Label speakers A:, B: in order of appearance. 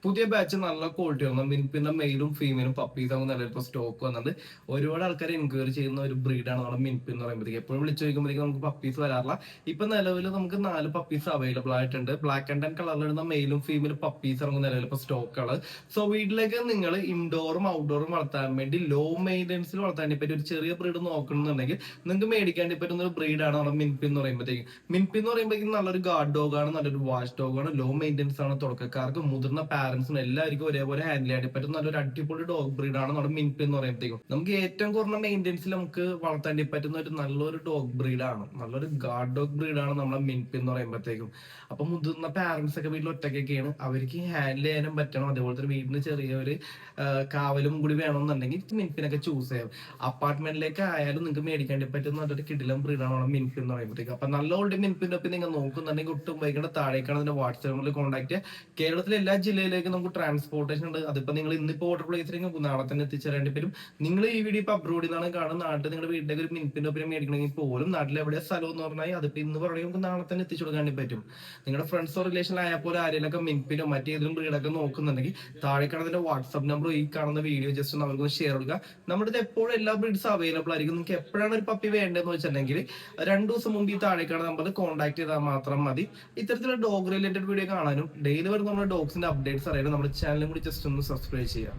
A: പുതിയ ബാച്ച് നല്ല ക്വാളിറ്റി വന്നു. മിൻപിന്റെ മെയിലും ഫീമെയിലും പപ്പീസ് ആകുന്ന നിലവിൽ സ്റ്റോക്ക് വന്നത്. ഒരുപാട് ആൾക്കാർ എൻക്വയറി ചെയ്യുന്ന ഒരു ബ്രീഡാണ് നമ്മുടെ മിൻപിൻ എന്ന് പറയുമ്പോഴത്തേക്ക്. എപ്പോഴും വിളിച്ചു ചോദിക്കുമ്പോഴേക്കും നമുക്ക് പപ്പീസ് വരാറില്ല. ഇപ്പൊ നിലവിൽ നമുക്ക് 4 പപ്പീസ് അവൈലബിൾ ആയിട്ടുണ്ട്. ബ്ലാക്ക് ആൻഡ് കളറിലിടുന്ന മെയിലും ഫീമെയിലും പപ്പീസ് ഇറങ്ങുന്ന നിലവിൽ ഇപ്പൊ സ്റ്റോക്കുകൾ. സോ വീട്ടിലേക്ക് നിങ്ങൾ ഇൻഡോറും ഔട്ട്ഡോറും വളർത്താൻ വേണ്ടി ലോ മെയിൻ്റെനൻസിൽ വളർത്താൻ പറ്റി ഒരു ചെറിയ ബ്രീഡ് നോക്കണമെന്നുണ്ടെങ്കിൽ നിങ്ങൾക്ക് മേടിക്കാൻ പറ്റുന്ന ഒരു ബ്രീഡാണ് നമ്മുടെ മിൻപിൻ എന്ന് പറയുമ്പോഴത്തേക്കും. മിൻപിൻ എന്ന് പറയുമ്പോഴേക്കും നല്ലൊരു ഗാർഡ് ഡോഗ് ആണ്, നല്ലൊരു വാച്ച് ഡോഗ് ആണ്, ലോ മെയിൻ്റെനൻസ് ആണ്. തുടക്കക്കാർക്ക് മുതിർന്ന പാരന്റ്സിന് എല്ലാവർക്കും ഒരേപോലെ ഹാൻഡിൽ ചെയ്യാൻ പറ്റും നല്ലൊരു അടിപൊളി ഡോഗ് ബ്രീഡാണ് നമ്മുടെ മിൻപി എന്ന് പറയുമ്പോഴത്തേക്കും. നമുക്ക് ഏറ്റവും കുറഞ്ഞ മെയിൻ്റെനൻസിൽ നമുക്ക് വളർത്താൻ പറ്റുന്ന ഒരു നല്ലൊരു ഡോഗ് ബ്രീഡാണ്, നല്ലൊരു ഗാർഡ് ഡോഗ് ബ്രീഡാണ് നമ്മുടെ മിൻപി എന്ന് പറയുമ്പോഴത്തേക്കും. അപ്പൊ മുതിർന്ന പാരന്റ്സ് ഒക്കെ വീട്ടിൽ ഒറ്റയ്ക്കൊക്കെയാണ്, അവർക്ക് ഹാൻഡിൽ ചെയ്യാനും പറ്റണം. അതേപോലെ തന്നെ വീടിന് ചെറിയൊരു കാവലും കൂടി വേണമെന്നുണ്ടെങ്കിൽ മിൻപിനൊക്കെ ചൂസ് ചെയ്യാം. അപ്പാർട്ട്മെന്റിലേക്ക് ആയാലും നിങ്ങൾക്ക് മേടിക്കാൻ പറ്റുന്ന നല്ലൊരു കിടിലം ബ്രീഡാണ് നമ്മുടെ മിൻപി എന്ന് പറയുമ്പോഴത്തേക്ക്. അപ്പൊ നല്ല ഓൾഡ് മിൻപിന്റെ ഒപ്പം നിങ്ങൾ നോക്കുന്നുണ്ടെങ്കിൽ ഒട്ടും വൈകിട്ട് താഴേക്കാണ് അതിന്റെ വാട്സ്ആപ്പ് നമ്പറിൽ കോൺടാക്ട് ചെയ്യുക. കേരളത്തിലെ എല്ലാ ജില്ലയിലേക്കും നമുക്ക് ട്രാൻസ്പോർട്ടേഷൻ ഉണ്ട്. അതിപ്പോ നിങ്ങൾ ഇന്നിപ്പോ ഓർഡർ പ്ലേസിലേക്ക് നാളെ തന്നെ എത്തിച്ചേരേണ്ടി വരും. നിങ്ങൾ ഈ വീഡിയോ ഇപ്പൊ അബ്രോഡിൽ നിന്നാണ് കാണുന്നത്. നാട്ടിൽ നിങ്ങളുടെ വീട്ടിലേക്ക് ഒരു മിനിറ്റിന്റെ ഒപ്പം മേടിക്കണമെങ്കിൽ പോലും നാട്ടിൽ എവിടെ സ്ഥലം എന്ന് പറഞ്ഞാൽ അതിപ്പോ ഇന്ന് പറയുമ്പോൾ നമുക്ക് നാളെ തന്നെ എത്തിച്ചു കൊടുക്കാൻ പറ്റും. നിങ്ങളുടെ ഫ്രണ്ട്സോ റിലേഷനിലായാൽ പോലും ആരെങ്കിലൊക്കെ മിനിറ്റിനോ മറ്റേതെങ്കിലും ബ്രീഡൊക്കെ നോക്കുന്നുണ്ടെങ്കിൽ താഴെ കാണുന്നതിന്റെ വാട്സ്ആപ്പ് നമ്പർ ഈ കാണുന്ന വീഡിയോ ജസ്റ്റ് ഒന്ന് അവർക്ക് ഷെയർ കൊടുക്കുക. നമ്മുടെ എപ്പോഴും എല്ലാ ബ്രീഡ്സ് അവൈലബിൾ ആയിരിക്കും. നിങ്ങൾക്ക് എപ്പോഴാണ് ഒരു പപ്പി വേണ്ടതെന്ന് വെച്ചിട്ടുണ്ടെങ്കിൽ 2 ദിവസം മുമ്പ് ഈ താഴെ കാണുന്ന നമ്പറിൽ കോൺടാക്ട് ചെയ്താൽ മാത്രം മതി. ഇത്തരത്തിലുള്ള ഡോഗ് റിലേറ്റഡ് വീഡിയോ കാണാനും ഡെയിലി വരുന്ന നമ്മുടെ ഡോഗ്സിന്റെ അപ്ഡേറ്റ്സ് അറിയാനും നമ്മുടെ ചാനലും കൂടി ജസ്റ്റ് ഒന്ന് സബ്സ്ക്രൈബ് ചെയ്യാം.